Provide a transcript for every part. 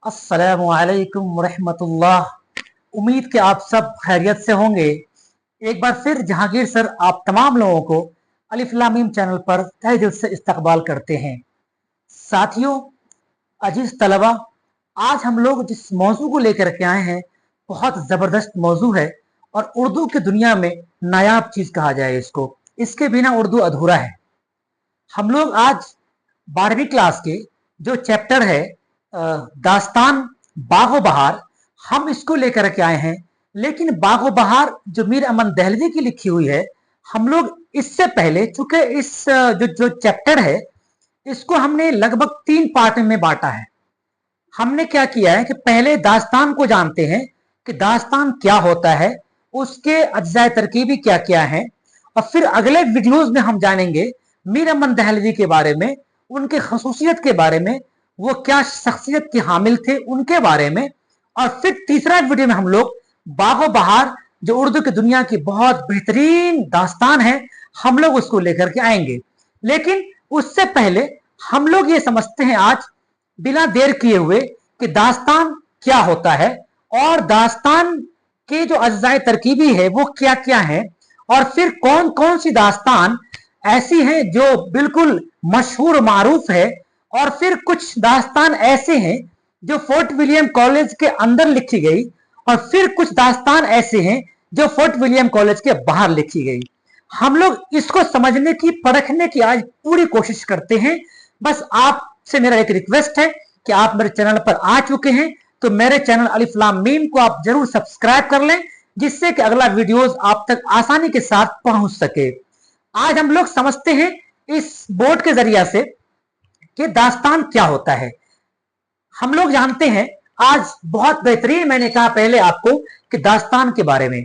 अस्सलामु अलैकुम वरहमतुल्लाह। उम्मीद कि आप सब खैरियत से होंगे। एक बार फिर जहांगीर सर आप तमाम लोगों को अलिफ लाम मीम चैनल पर तहे दिल से इस्तकबाल करते हैं। साथियों, अजीज तलबा, आज हम लोग जिस मौजू को लेकर के आए हैं बहुत जबरदस्त मौजू है और उर्दू की दुनिया में नायाब चीज कहा जाए इसको। इसके बिना उर्दू अधूरा है। हम लोग आज 12वीं क्लास के जो चैप्टर है दास्तान बागो बहार, हम इसको लेकर के आए हैं। लेकिन बागो बहार जो मीर अमन दहलवी की लिखी हुई है, हम लोग इससे पहले चूंकि इस जो जो चैप्टर है इसको हमने लगभग 3 पार्ट में बांटा है। हमने क्या किया है कि पहले दास्तान को जानते हैं कि दास्तान क्या होता है, उसके अज्जाए तरकीबी क्या क्या है, और फिर अगले वीडियोज में हम जानेंगे मीर अमन दहलवी के बारे में, उनके खसूसियत के बारे में, वो क्या शख्सियत के हामिल थे उनके बारे में। और फिर तीसरा वीडियो में हम लोग बागो बहार जो उर्दू की दुनिया की बहुत बेहतरीन दास्तान है, हम लोग उसको लेकर के आएंगे। लेकिन उससे पहले हम लोग ये समझते हैं आज बिना देर किए हुए कि दास्तान क्या होता है और दास्तान के जो अज्जाए तरकीबी है वो क्या क्या है, और फिर कौन कौन सी दास्तान ऐसी हैं जो बिल्कुल मशहूर मारूफ है, और फिर कुछ दास्तान ऐसे हैं जो फोर्ट विलियम कॉलेज के अंदर लिखी गई, और फिर कुछ दास्तान ऐसे हैं जो फोर्ट विलियम कॉलेज के बाहर लिखी गई। हम लोग इसको समझने की, परखने की आज पूरी कोशिश करते हैं। बस आपसे मेरा एक रिक्वेस्ट है कि आप मेरे चैनल पर आ चुके हैं तो मेरे चैनल अलिफ लाम मीम को आप जरूर सब्सक्राइब कर लें, जिससे कि अगला वीडियोस आप तक आसानी के साथ पहुंच सके। आज हम लोग समझते हैं इस बोर्ड के जरिया से कि दास्तान क्या होता है। हम लोग जानते हैं आज बहुत बेहतरीन, मैंने कहा पहले आपको कि दास्तान के बारे में।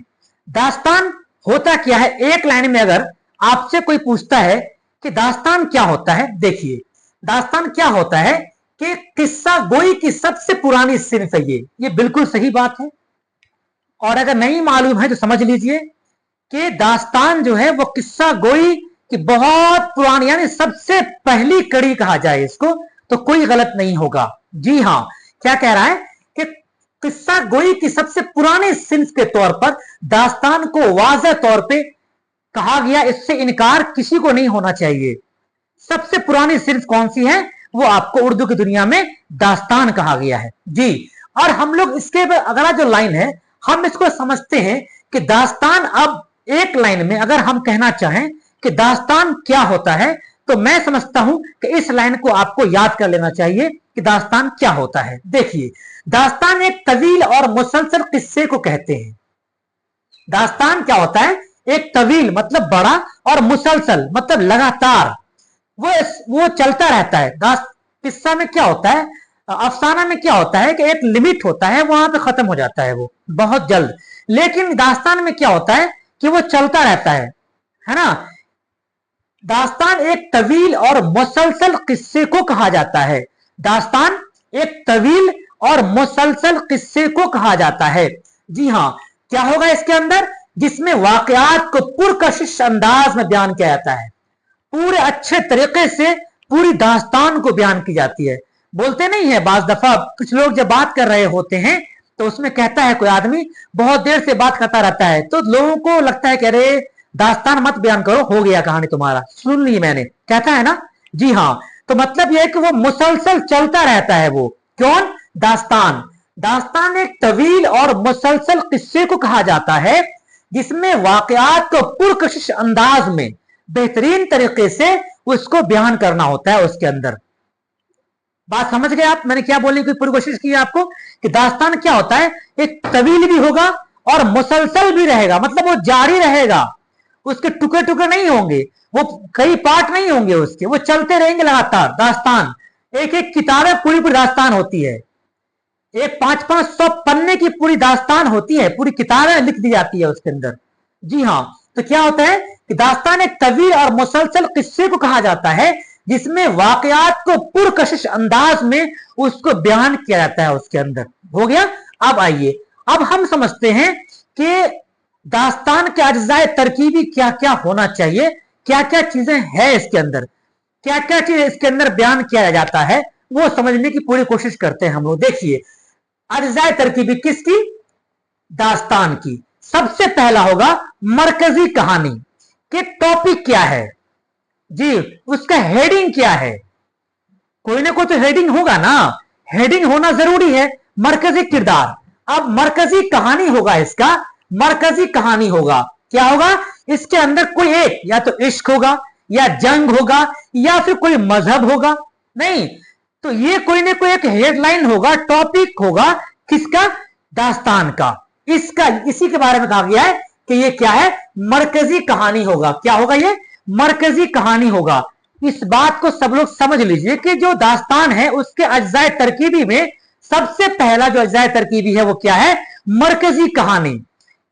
दास्तान होता क्या है, एक लाइन में अगर आपसे कोई पूछता है कि दास्तान क्या होता है, देखिए दास्तान क्या होता है कि किस्सा गोई की सबसे पुरानी सिन्फ है। ये बिल्कुल सही बात है। और अगर नहीं मालूम है तो समझ लीजिए कि दास्तान जो है वो किस्सा गोई की बहुत पुरानी, यानी सबसे पहली कड़ी कहा जाए इसको तो कोई गलत नहीं होगा। जी हाँ, क्या कह रहा है कि किस्सा गोई की सबसे पुरानी सिन्फ के तौर पर दास्तान को वाज़ेह तौर पे कहा गया, इससे इनकार किसी को नहीं होना चाहिए। सबसे पुरानी सिन्फ कौन सी है, वो आपको उर्दू की दुनिया में दास्तान कहा गया है जी। और हम लोग इसके अगला जो लाइन है हम इसको समझते हैं कि दास्तान, अब एक लाइन में अगर हम कहना चाहें कि दास्तान क्या होता है तो मैं समझता हूं कि इस लाइन को आपको याद कर लेना चाहिए कि दास्तान क्या होता है। देखिए, दास्तान एक तवील और मुसलसल किस्से को कहते हैं। दास्तान क्या होता है, एक तवील मतलब बड़ा और मुसलसल मतलब लगातार, वो चलता रहता है। किस्सा में क्या होता है, अफसाना में क्या होता है कि एक लिमिट होता है, वहां पे खत्म हो जाता है वो बहुत जल्द। लेकिन दास्तान में क्या होता है कि वो चलता रहता है ना। दास्तान एक तवील और मुसलसल किस्से को कहा जाता है। दास्तान एक तवील और मुसलसल किस्से को कहा जाता है। जी हाँ, क्या होगा इसके अंदर, जिसमें वाकयात को पुरकशिश अंदाज में बयान किया जाता है, पूरे अच्छे तरीके से पूरी दास्तान को बयान की जाती है। बोलते नहीं है बाज दफा कुछ लोग जब बात कर रहे होते हैं तो उसमें कहता है कोई आदमी बहुत देर से बात करता रहता है, तो लोगों को लगता है कि अरे दास्तान मत बयान करो, हो गया कहानी तुम्हारा, सुन ली मैंने, कहता है ना। जी हाँ, तो मतलब यह है कि वो मुसलसल चलता रहता है। वो कौन, दास्तान। दास्तान एक तवील और मुसलसल किस्से को कहा जाता है जिसमें वाकयात को पुरकशिश अंदाज में बेहतरीन तरीके से उसको बयान करना होता है उसके अंदर। बात समझ गए आप, मैंने क्या बोलने की पूरी कोशिश की आपको कि दास्तान क्या होता है, एक तवील भी होगा और मुसलसल भी रहेगा, मतलब वो जारी रहेगा, उसके टुकड़े टुकड़े नहीं होंगे, वो कई पार्ट नहीं होंगे उसके, वो चलते रहेंगे लगातार। दास्तान एक एक किताबें पूरी पूरी दास्तान होती है, एक 500-500 पन्ने की पूरी दास्तान होती है, पूरी किताबें लिख दी जाती है उसके अंदर। जी हाँ, तो क्या होता है कि दास्तान एक तवील और मुसलसल किस्से को कहा जाता है जिसमें वाकयात को पुरकशिश अंदाज में उसको बयान किया जाता है उसके अंदर। हो गया। अब आइए, अब हम समझते हैं कि दास्तान के अज्जाए तरकीबी क्या क्या होना चाहिए, क्या क्या चीजें हैं इसके अंदर, क्या क्या चीज इसके अंदर बयान किया जाता है, वो समझने की पूरी कोशिश करते हैं हम लोग। देखिए अज्जाए तरकीबी किसकी, दास्तान की। सबसे पहला होगा मरकजी कहानी के टॉपिक क्या है जी, उसका हेडिंग क्या है। कोई ना कोई तो हेडिंग होगा ना, हेडिंग होना जरूरी है। मरकजी किरदार, अब मरकजी कहानी होगा इसका, मरकजी कहानी होगा। क्या होगा, इसके अंदर कोई एक, या तो इश्क होगा, या जंग होगा, या फिर कोई मजहब होगा। नहीं तो ये कोई ना कोई एक हेडलाइन होगा, टॉपिक होगा किसका, दास्तान का। इसका इसी के बारे में कहा गया है कि ये क्या है, मरकजी कहानी होगा। क्या होगा, ये मरकजी कहानी होगा। इस बात को सब लोग समझ लीजिए कि जो दास्तान है उसके अज्जाए तरकीबी में सबसे पहला जो अज्जाए तरकीबी है वो क्या है, मरकजी कहानी।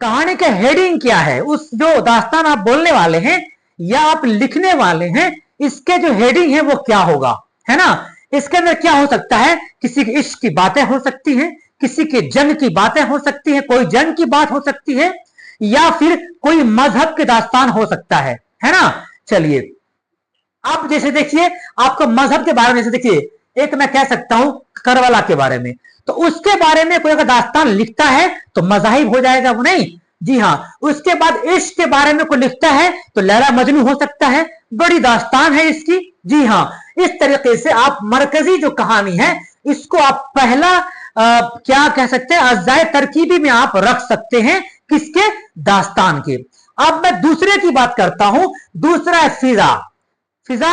कहानी का हेडिंग क्या है, उस जो दास्तान आप बोलने वाले हैं या आप लिखने वाले हैं, इसके जो हेडिंग है वो क्या होगा, है ना। इसके अंदर क्या हो सकता है, किसी के इश्क की बातें हो सकती हैं, किसी के जंग की बातें हो सकती हैं, कोई जंग की बात हो सकती है, या फिर कोई मजहब के दास्तान हो सकता है ना। चलिए अब जैसे देखिए आपको मजहब के बारे में, जैसे देखिए एक मैं कह सकता हूं करबला के बारे में, तो उसके बारे में कोई अगर दास्तान लिखता है तो मजाहिब हो जाएगा वो, नहीं जी हाँ। उसके बाद इश्क के बारे में कोई लिखता है तो लैला मजनू हो सकता है, बड़ी दास्तान है इसकी, जी हाँ। इस तरीके से आप मरकजी जो कहानी है इसको आप पहला क्या कह सकते हैं, अज्जाए तरकीबी में आप रख सकते हैं, किसके, दास्तान के। अब मैं दूसरे की बात करता हूं, दूसरा है फिजा। फिजा,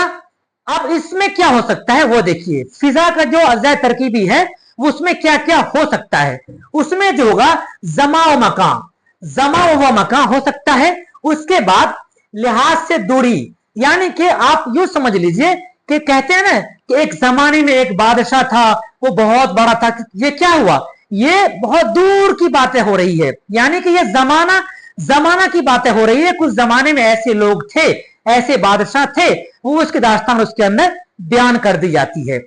अब इसमें क्या हो सकता है वो देखिए, फिजा का जो अज्जाए तरकीबी है उसमें क्या क्या हो सकता है। उसमें जो होगा जमा व मकान, जमा व मकान हो सकता है। उसके बाद लिहाज से दूरी, यानी कि आप यूं समझ लीजिए कि कहते हैं ना कि एक जमाने में एक बादशाह था, वो बहुत बड़ा था, ये क्या हुआ, ये बहुत दूर की बातें हो रही है, यानी कि ये जमाना की बातें हो रही है। कुछ जमाने में ऐसे लोग थे, ऐसे बादशाह थे, वो उसकी दास्तान उसके अंदर बयान कर दी जाती है,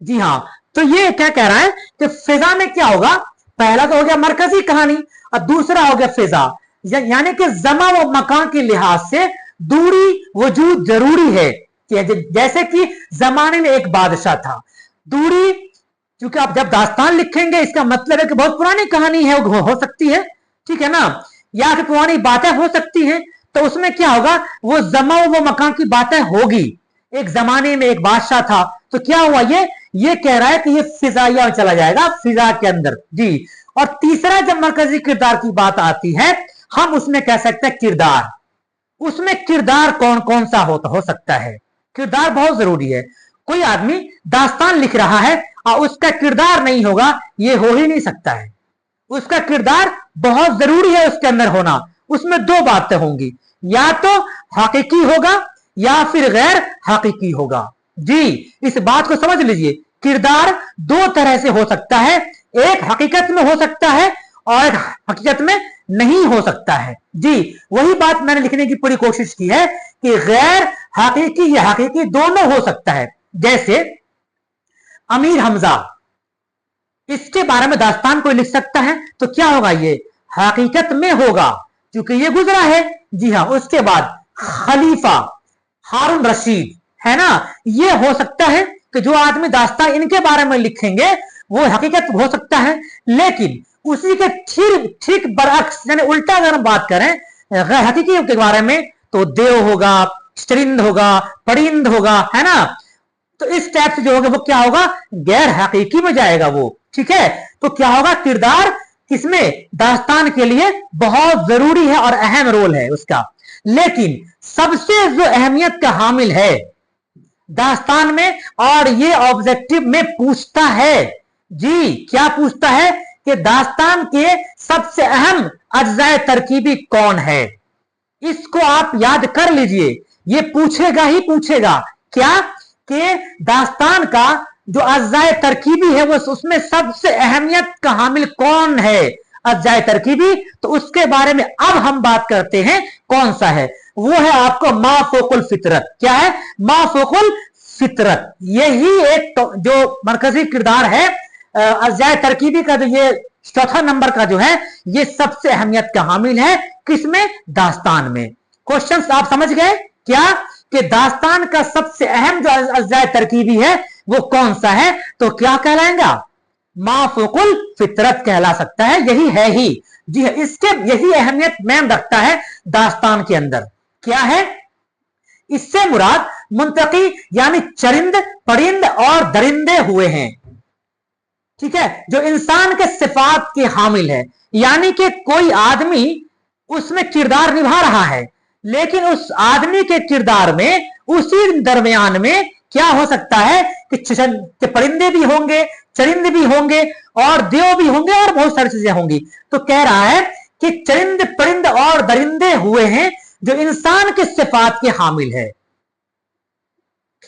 जी हाँ। तो ये क्या कह रहा है कि फिजा में क्या होगा, पहला तो हो गया मरकजी कहानी और दूसरा हो गया फिजा, यानी कि जमा व मकान के लिहाज से दूरी वजूद जरूरी है। जैसे कि जमाने में एक बादशाह था, दूरी, क्योंकि आप जब दास्तान लिखेंगे इसका मतलब है कि बहुत पुरानी कहानी है, वो हो सकती है, ठीक है ना, या फिर पुरानी बातें हो सकती हैं, तो उसमें क्या होगा, वो जमा व मकान की बातें होगी। एक जमाने में एक बादशाह था, तो क्या हुआ, ये कह रहा है कि ये फिजाइया में चला जाएगा, फिजा के अंदर, जी। और तीसरा जब मरकजी किरदार की बात आती है, हम उसमें कह सकते हैं किरदार। उसमें किरदार कौन कौन सा हो सकता है, किरदार बहुत जरूरी है। कोई आदमी दास्तान लिख रहा है और उसका किरदार नहीं होगा, ये हो ही नहीं सकता है। उसका किरदार बहुत जरूरी है उसके अंदर होना। उसमें दो बातें होंगी, या तो हकीकी होगा या फिर गैर हकीकी होगा, जी। इस बात को समझ लीजिए, किरदार दो तरह से हो सकता है, एक हकीकत में हो सकता है और एक हकीकत में नहीं हो सकता है, जी। वही बात मैंने लिखने की पूरी कोशिश की है कि गैर हकीकी या हकीकी दोनों हो सकता है। जैसे अमीर हमजा, इसके बारे में दास्तान कोई लिख सकता है, तो क्या होगा, ये हकीकत में होगा क्योंकि ये गुजरा है, जी हाँ। उसके बाद खलीफा हारून रशीद, है ना, ये हो सकता है कि जो आदमी दास्तान इनके बारे में लिखेंगे वो हकीकत हो सकता है। लेकिन उसी के ठीक बरअक्स, यानी उल्टा अगर हम बात करें गैर हकीकी के बारे में, तो देव होगा, चरिंद होगा, परिंद होगा, है ना। तो इस टाइप से जो होगा वो क्या होगा, गैर हकीकी में जाएगा वो, ठीक है। तो क्या होगा, किरदार इसमें दास्तान के लिए बहुत जरूरी है और अहम रोल है उसका। लेकिन सबसे जो अहमियत का हामिल है दास्तान में, और ये ऑब्जेक्टिव में पूछता है, जी क्या पूछता है कि दास्तान के सबसे अहम अज्जाए तरकीबी कौन है। इसको आप याद कर लीजिए, ये पूछेगा ही पूछेगा, क्या कि दास्तान का जो अज्जाए तरकीबी है वो उसमें सबसे अहमियत का हामिल कौन है, अज्जाए तरकीबी। तो उसके बारे में अब हम बात करते हैं, कौन सा है, वो है आपको माफोकुल फितरत। क्या है, माफोकुल फितरत। यही एक तो जो मरकजी किरदार है अज्जाए तरकीबी का, जो ये चौथा नंबर का जो है, ये सबसे अहमियत का हामिल है, किसमें, दास्तान में। क्वेश्चन आप समझ गए क्या, कि दास्तान का सबसे अहम जो अज्जाए तरकीबी है वो कौन सा है? तो क्या कहलाएगा? माफूकुल फितरत कहला सकता है। यही है ही जी, इसके यही अहमियत मैम रखता है दास्तान के अंदर। क्या है? इससे मुराद मुंतकी यानी चरिंद, परिंद और दरिंदे हुए हैं, ठीक है, जो इंसान के सिफात के हामिल है। यानी कि कोई आदमी उसमें किरदार निभा रहा है, लेकिन उस आदमी के किरदार में उसी दरमियान में क्या हो सकता है कि परिंदे भी होंगे, चरिंद भी होंगे और देव भी होंगे और बहुत सारी चीजें होंगी। तो कह रहा है कि चरिंद, परिंद और दरिंदे हुए हैं जो इंसान के सिफात के हामिल है।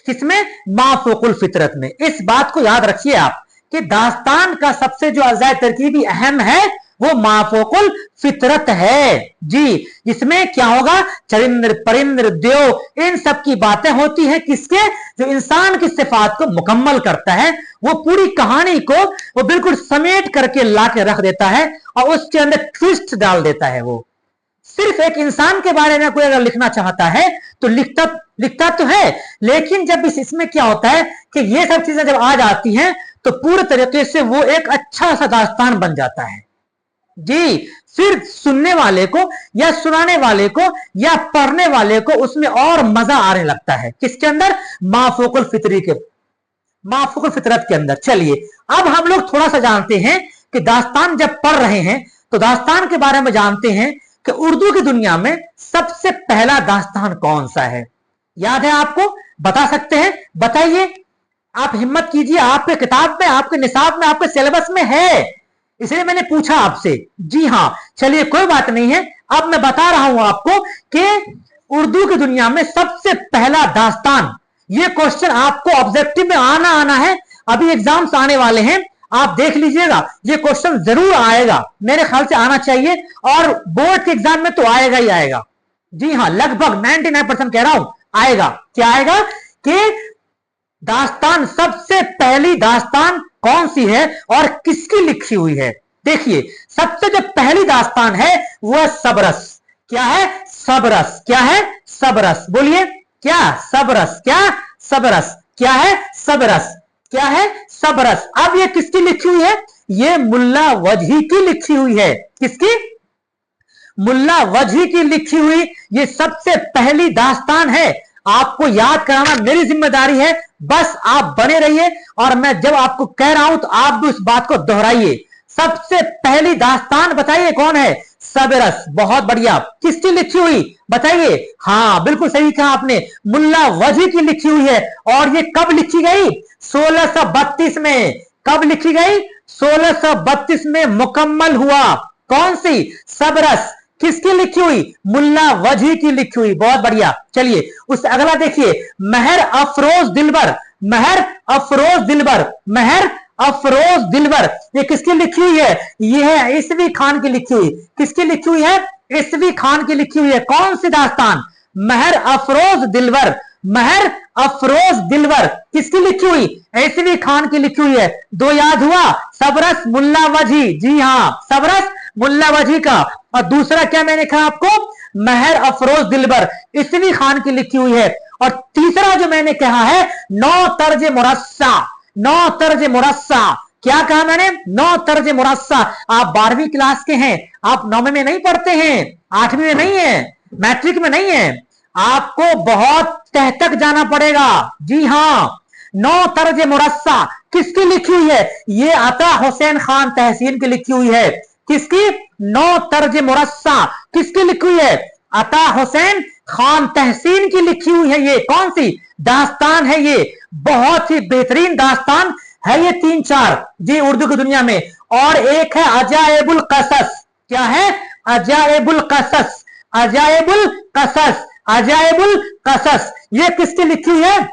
किसमें? माफूकुल फितरत में। इस बात को याद रखिए आप कि दास्तान का सबसे जो अज़ाय तरकीबी अहम है वो माफूकुल फितरत है जी। इसमें क्या होगा? चरिंद्र, परिंद्र, देव, इन सब की बातें होती है। किसके? जो इंसान की सिफात को मुकम्मल करता है। वो पूरी कहानी को वो बिल्कुल समेट करके ला के रख देता है और उसके अंदर ट्विस्ट डाल देता है। वो सिर्फ एक इंसान के बारे में कोई अगर लिखना चाहता है तो लिखता तो है, लेकिन जब इसमें क्या होता है कि ये सब चीजें जब आ जाती हैं तो पूरे तरीके से वो एक अच्छा सा दास्तान बन जाता है जी। फिर सुनने वाले को या सुनाने वाले को या पढ़ने वाले को उसमें और मजा आने लगता है। किसके अंदर? माफूकुल फितरत के अंदर। चलिए अब हम लोग थोड़ा सा जानते हैं कि दास्तान जब पढ़ रहे हैं तो दास्तान के बारे में जानते हैं कि उर्दू की दुनिया में सबसे पहला दास्तान कौन सा है? याद है आपको? बता सकते हैं? बताइए, आप हिम्मत कीजिए। आपके किताब में, आपके निसाब में, आपके सिलेबस में है, इसलिए मैंने पूछा आपसे। जी हां, चलिए कोई बात नहीं है। अब मैं बता रहा हूं आपको कि उर्दू की दुनिया में सबसे पहला दास्तान, ये क्वेश्चन आपको ऑब्जेक्टिव में आना है। अभी एग्जाम्स आने वाले हैं, आप देख लीजिएगा, ये क्वेश्चन जरूर आएगा, मेरे ख्याल से आना चाहिए और बोर्ड के एग्जाम में तो आएगा ही आएगा। जी हां, लगभग 99% कह रहा हूं आएगा। क्या आएगा? कि दास्तान, सबसे पहली दास्तान कौन सी है और किसकी लिखी हुई है? देखिए, सबसे जो पहली दास्तान है वो है सबरस। क्या है? सबरस। क्या है? सबरस। बोलिए, क्या? सबरस। क्या? सबरस। क्या है? सबरस। क्या है? सबरस। अब ये किसकी लिखी हुई है? ये मुल्ला वजही की लिखी हुई है। किसकी? मुल्ला वजही की लिखी हुई ये सबसे पहली दास्तान है। आपको याद कराना मेरी जिम्मेदारी है, बस आप बने रहिए और मैं जब आपको कह रहा हूं तो आप भी उस बात को दोहराइए। सबसे पहली दास्तान बताइए कौन है? सबरस। बहुत बढ़िया। किसकी लिखी हुई? बताइए। हाँ, बिल्कुल सही कहा आपने, मुल्ला वजही की लिखी हुई है। और ये कब लिखी गई? 1632 में। कब लिखी गई? 1632 में मुकम्मल हुआ। कौन सी? सबरस। किसकी लिखी हुई? मुल्ला वजही की लिखी हुई। बहुत बढ़िया। चलिए उस अगला देखिए, महर अफरोज दिलबर। महर अफरोज दिलबर। महर अफरोज दिलबर, ये किसकी लिखी हुई है? ये है ईसवी खान की लिखी हुई। किसकी लिखी हुई है? ईसवी खान की लिखी हुई है। कौन सी दास्तान? महर अफरोज दिलबर। महर अफरोज दिलबर किसकी लिखी हुई? ईसवी खान की लिखी हुई है। दो याद हुआ, सबरस, मुल्ला वजही। जी हां, सबरस, मुल्ला वजही का। और दूसरा क्या मैंने कहा आपको? महर अफरोज दिलबर, ईसवी खान की लिखी हुई है। और तीसरा जो मैंने कहा है, नौ तर्ज मुरस्सा। नौ तर्ज मुरस्सा, क्या कहा मैंने? नौ तर्ज मुरस्सा। आप 12वीं क्लास के हैं, आप 9वीं में नहीं पढ़ते हैं, 8वीं में नहीं है, मैट्रिक में नहीं है, आपको बहुत तह तक जाना पड़ेगा। जी हां, नौ तर्ज मुरस्सा किसकी लिखी हुई है? ये अता हुसैन खान तहसीन की लिखी हुई है। किसकी? नौ तर्ज मुरस्सा किसकी लिखी हुई है? अता हुसैन खान तहसीन की लिखी हुई है। ये कौन सी दास्तान है? ये बहुत ही बेहतरीन दास्तान है ये 3-4 जी उर्दू की दुनिया में। और एक है अजायबुल कसस। क्या है? अजायबुल कसस। अजायबुल कसस। अजायबुल कसस ये किसकी लिखी हुई है?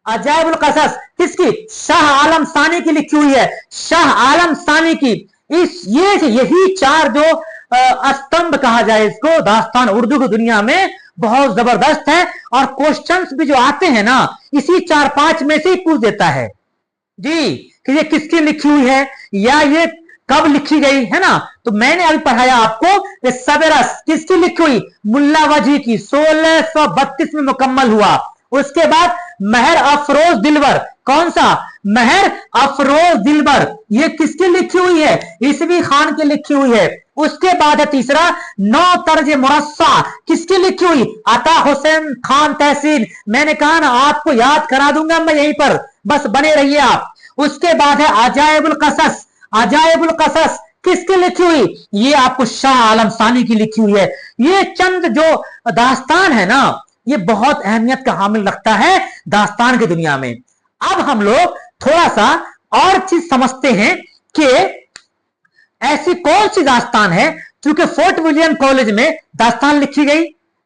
अजायबुल कसस किसकी? शाह आलम सानी की लिखी हुई है। शाह आलम सानी की। यही 4 जो स्तंभ कहा जाए इसको, दास्तान उर्दू की दुनिया में बहुत जबरदस्त है। और क्वेश्चंस भी जो आते हैं ना, इसी 4-5 में से ही पूछ देता है जी कि ये किसकी लिखी हुई है या ये कब लिखी गई है ना। तो मैंने अभी पढ़ाया आपको ये सबरस किसकी लिखी हुई? मुल्ला वजही की। 1632 में मुकम्मल हुआ। उसके बाद महर अफरोज दिलबर, कौन सा? महर अफरोज दिलबर, ये किसकी लिखी हुई है? ईसवी खान की लिखी हुई है। उसके बाद है तीसरा नौ तर्ज मुरस्सा, किसकी लिखी हुई? अता हुसैन खान तहसीन। मैंने कहा ना आपको याद करा दूंगा मैं यहीं पर, बस बने रहिए आप। उसके बाद है अजायबुल कसस, अजायबुल कसस किसकी लिखी हुई? ये आपको शाह आलम सानी की लिखी हुई है। ये चंद जो दास्तान है ना, ये बहुत अहमियत का हामिल रखता है दास्तान की दुनिया में। अब हम लोग थोड़ा सा और चीज समझते हैं कि ऐसी कौन सी दास्तान है, क्योंकि फोर्ट विलियम कॉलेज में दास्तान लिखी गई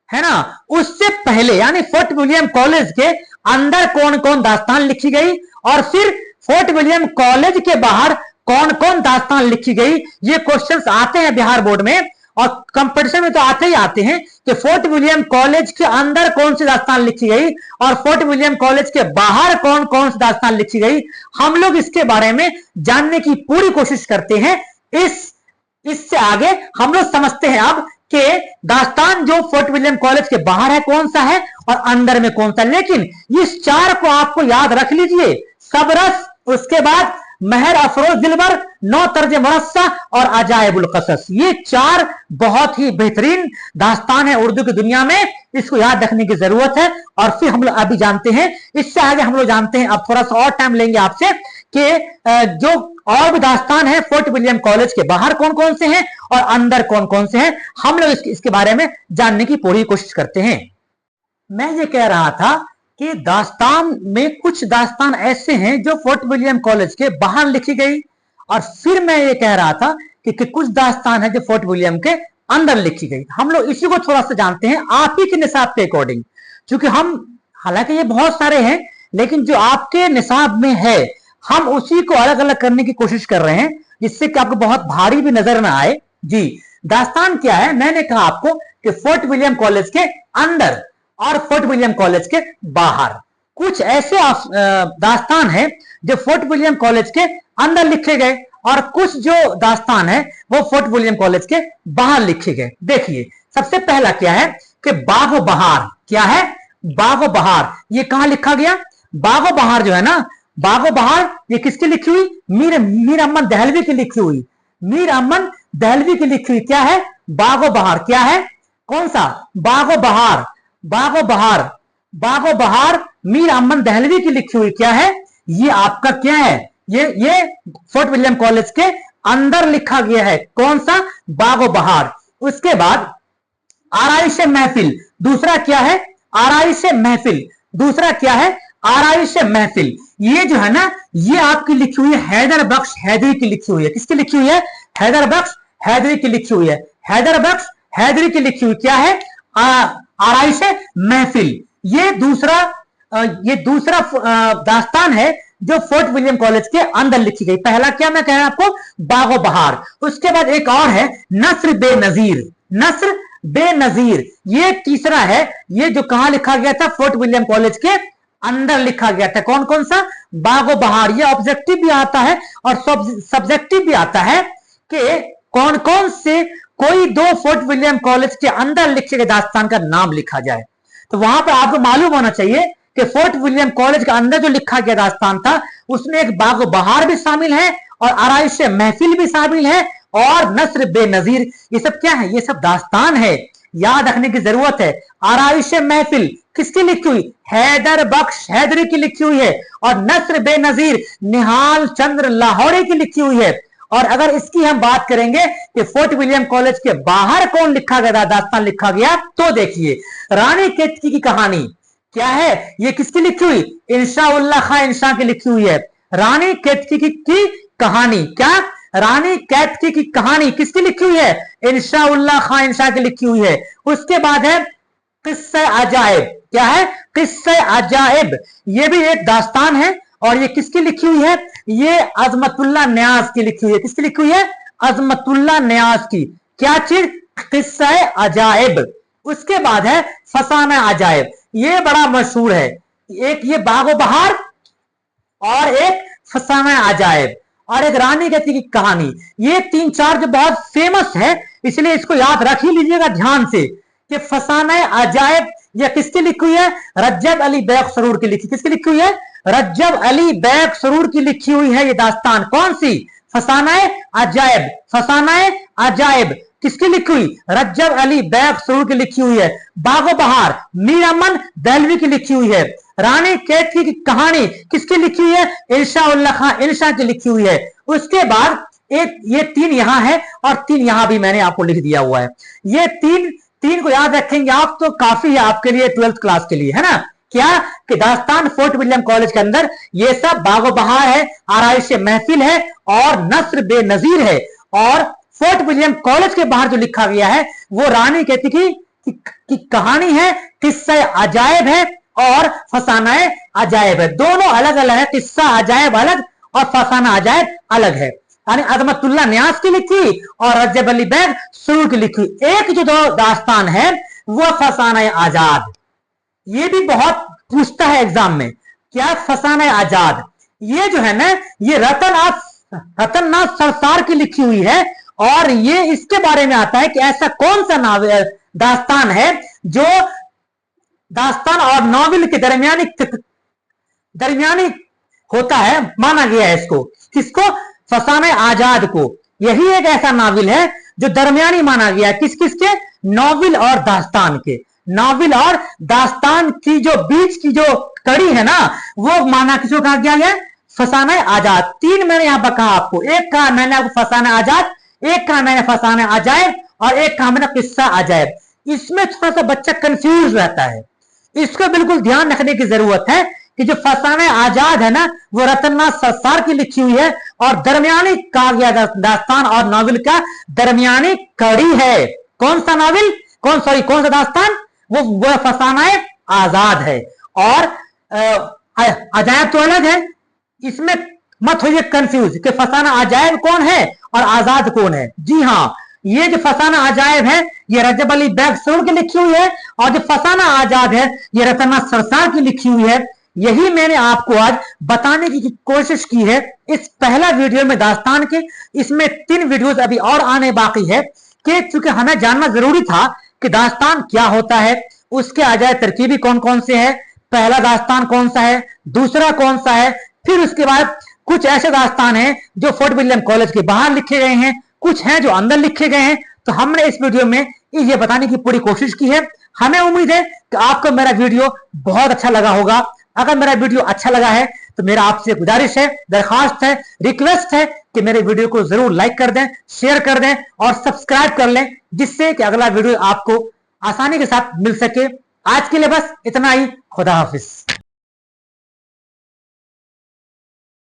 है ना, उससे पहले यानी फोर्ट विलियम कॉलेज के अंदर कौन कौन दास्तान लिखी गई, और फिर फोर्ट विलियम कॉलेज के बाहर कौन कौन दास्तान लिखी गई। ये क्वेश्चंस आते हैं बिहार बोर्ड में, और कंपटीशन में तो आते ही आते हैं कि फोर्ट विलियम कॉलेज के अंदर कौन सी दास्तान लिखी गई और फोर्ट विलियम कॉलेज के बाहर कौन कौन सी दास्तान लिखी गई। हम लोग इसके बारे में जानने की पूरी कोशिश करते हैं। इससे आगे हम लोग समझते हैं अब कि दास्तान जो फोर्ट विलियम कॉलेज के बाहर है कौन सा है और अंदर में कौन सा। लेकिन इस चार को आपको याद रख लीजिए, सबरस, उसके बाद महर अफरोज दिलबर, नौ तर्ज मुरस्सा और अजायबुल कसस, ये चार बहुत ही बेहतरीन दास्तान है उर्दू की दुनिया में, इसको याद रखने की जरूरत है। और फिर हम लोग अभी जानते हैं, इससे आगे हम लोग जानते हैं, अब थोड़ा सा और टाइम लेंगे आपसे कि जो और भी दास्तान है फोर्ट विलियम कॉलेज के बाहर कौन कौन से हैं और अंदर कौन कौन से हैं, हम लोग इसके बारे में जानने की पूरी कोशिश करते हैं। मैं ये कह रहा था कि दास्तान में कुछ दास्तान ऐसे हैं जो फोर्ट विलियम कॉलेज के बाहर लिखी गई, और फिर मैं ये कह रहा था कि कुछ दास्तान है जो फोर्ट विलियम के अंदर लिखी गई। हम लोग इसी को थोड़ा सा जानते हैं आप ही के निसाब के अकॉर्डिंग, क्योंकि हम, हालांकि ये बहुत सारे हैं लेकिन जो आपके निसाब में है हम उसी को अलग अलग करने की कोशिश कर रहे हैं, जिससे कि आपको बहुत भारी भी नजर ना आए। जी, दास्तान क्या है? मैंने कहा आपको कि फोर्ट विलियम कॉलेज के अंदर और फोर्ट विलियम कॉलेज के बाहर कुछ ऐसे दास्तान है जो फोर्ट विलियम कॉलेज के अंदर लिखे गए, और कुछ जो दास्तान है वो फोर्ट विलियम कॉलेज के बाहर लिखे गए। देखिए, सबसे पहला क्या है कि बागो बहार। क्या है? बागो बहार। ये कहां लिखा गया? बागो बहार जो है ना, बागो बहार ये किसकी लिखी हुई? मीर अहमद दहलवी की लिखी हुई, मीर अहमद दहलवी की लिखी हुई। क्या है? बागो बहार। क्या है? कौन सा? बागो बहार। बागो बहार, बागो बहार मीर अहमद दहलवी की लिखी हुई। क्या है? ये आपका क्या है? ये फोर्ट विलियम कॉलेज के अंदर लिखा गया है। कौन सा? बागो बहार। उसके बाद आराइश महफिल, दूसरा क्या है? आराइश महफिल। दूसरा क्या है? आराइश महफिल। ये जो है ना, ये आपकी लिखी हुई है हैदर बख्श हैदरी की लिखी हुई है। किसकी लिखी हुई है? हैदर बख्श हैदरी की लिखी हुई है। हैदर बख्श हैदरी की लिखी हुई क्या है? आराइश महफिल। ये दूसरा दास्तान है जो फोर्ट विलियम कॉलेज के अंदर लिखी गई। पहला क्या मैं कह रहा हूं आपको? बागो बहार। उसके बाद एक और है नस्र बेनजीर। नस्र बेनजीर ये तीसरा है। ये जो कहां लिखा गया था? फोर्ट विलियम कॉलेज के अंदर लिखा गया था। कौन कौन सा? बागो बहार। ये ऑब्जेक्टिव भी आता है और सब्जेक्टिव भी आता है कि कौन कौन से कोई दो फोर्ट विलियम कॉलेज के अंदर लिखे गए दास्तान का नाम लिखा जाए। तो वहां पर आपको मालूम होना चाहिए कि फोर्ट विलियम कॉलेज के अंदर जो लिखा गया दास्तान था उसमें एक बागो बहार भी शामिल है और आराइश महफिल भी शामिल है और नस्र बेनजीर। ये सब क्या है? ये सब दास्तान है, याद रखने की जरूरत है। आराइश महफिल किसकी लिखी हुई? हैदर बख्श हैदरी की लिखी हुई है, और नस्र बेनजीर निहाल चंद्र लाहौरी की लिखी हुई है। और अगर इसकी हम बात करेंगे कि फोर्ट विलियम कॉलेज के बाहर कौन लिखा गया दास्तान लिखा गया, तो देखिए रानी केतकी की कहानी क्या है? ये किसकी लिखी हुई? इंशाउल्लाह खां इंशा की लिखी हुई है। रानी केतकी की कहानी। क्या? रानी केतकी की कहानी किसकी लिखी हुई है? इंशाउल्लाह खां इंशा की लिखी हुई है। उसके बाद है किस्से अजायब। क्या है? किस्से अजायब। ये भी एक दास्तान है और ये किसकी लिखी हुई है? ये अजमतुल्लाह न्याज की लिखी हुई है। किसकी लिखी हुई है? अजमतुल्लाह न्याज की। क्या चीज? किस्से अजायब। उसके बाद है फसाना अजायब। ये बड़ा मशहूर है। एक ये बागो बहार और एक फसाना अजायब और एक रानी केतकी की कहानी। ये तीन चार जो बहुत फेमस है, इसलिए इसको याद रख ही लीजिएगा ध्यान से कि फसाना अजायब यह किसकी लिखी हुई है? रज्जब अली बैग सरूर की लिखी, किसकी लिखी हुई है? रज्जब अली बैग सरूर की लिखी हुई है ये दास्तान। कौन सी? फसाना अजायब। फसाना अजायब किसकी लिखी हुई? रज्जब अली बैग सरूर की लिखी हुई है। बागो बहार मीर अमन दहलवी की लिखी हुई है। रानी कैथी की कहानी किसकी लिखी हुई है? इरशा उल्लाह खां इरशा की लिखी हुई है। उसके बाद एक ये 3 यहां है और 3 यहां भी मैंने आपको लिख दिया हुआ है। ये 3 को याद रखेंगे आप तो काफी है आपके लिए 12th क्लास के लिए, है ना। क्या कि दास्तान फोर्ट विलियम कॉलेज के अंदर ये सब बागो बहार है, आराइश महफिल है और नस्र बेनजीर है। और फोर्ट विलियम कॉलेज के बाहर जो लिखा गया है वो रानी कहती की कहानी है, किस्सा अजायब है और फसाना अजायब है। दोनों अलग अलग है, किस्सा अजायब अलग और फसाना अजायब अलग है। यानी अजमतुल्लाह न्यास की लिखी और रज्जब अली बैग सरूर की लिखी। एक जो दो दास्तान है वो फसाना आजाद। ये भी बहुत पूछता है एग्जाम में, क्या फसाना आजाद ये जो है ना ये रतननाथ सरसार की लिखी हुई है। और ये इसके बारे में आता है कि ऐसा कौन सा नावल दास्तान है जो दास्तान और नॉवेल के दरमियानी होता है, माना गया है इसको। किसको? फसाना आजाद को। यही एक ऐसा नावल है जो दरमियानी माना गया है। किस किस के? नॉवेल और दास्तान के। नॉवेल और दास्तान की जो बीच की जो कड़ी है ना वो माना किसको कहा गया है? फसाना आजाद। 3 मैंने यहां पर कहा आपको, एक कहा मैंने आपको फसाना आजाद, एक कहा मैंने फसाना अजायब और एक कहा मैंने किस्सा अजायब। इसमें थोड़ा सा बच्चा कंफ्यूज रहता है, इसको बिल्कुल ध्यान रखने की जरूरत है कि जो फसाना आजाद है ना वो रतननाथ सरसार की लिखी हुई है और दरमियानी कहा गया दास्तान और नॉवेल का दरमियानी कड़ी है। कौन सा नॉवेल? कौन सा दास्तान? वो फसाना आजाद है। और अजायब तो अलग है, इसमें मत होइए कंफ्यूज कि फसाना अजायब कौन है और आजाद कौन है। जी हाँ, ये जो फसाना अजायब है ये रजब अली बैग सरूर की लिखी हुई है और जो फसाना आजाद है ये रतननाथ सरसार की लिखी हुई है। यही मैंने आपको आज बताने की कोशिश की है इस पहला वीडियो में दास्तान के। इसमें 3 वीडियोस अभी और आने बाकी है कि चूंकि हमें जानना जरूरी था कि दास्तान क्या होता है, उसके अजायब तरकीबी कौन कौन से है, पहला दास्तान कौन सा है, दूसरा कौन सा है, फिर उसके बाद कुछ ऐसे दास्तान हैं जो फोर्ट विलियम कॉलेज के बाहर लिखे गए हैं, कुछ हैं जो अंदर लिखे गए हैं। तो हमने इस वीडियो में ये बताने की पूरी कोशिश की है। हमें उम्मीद है कि आपको मेरा वीडियो बहुत अच्छा लगा होगा। अगर मेरा वीडियो अच्छा लगा है तो मेरा आपसे गुजारिश है, दरखास्त है, रिक्वेस्ट है कि मेरे वीडियो को जरूर लाइक कर दें, शेयर कर दें और सब्सक्राइब कर लें, जिससे कि अगला वीडियो आपको आसानी के साथ मिल सके। आज के लिए बस इतना ही। खुदा हाफिज।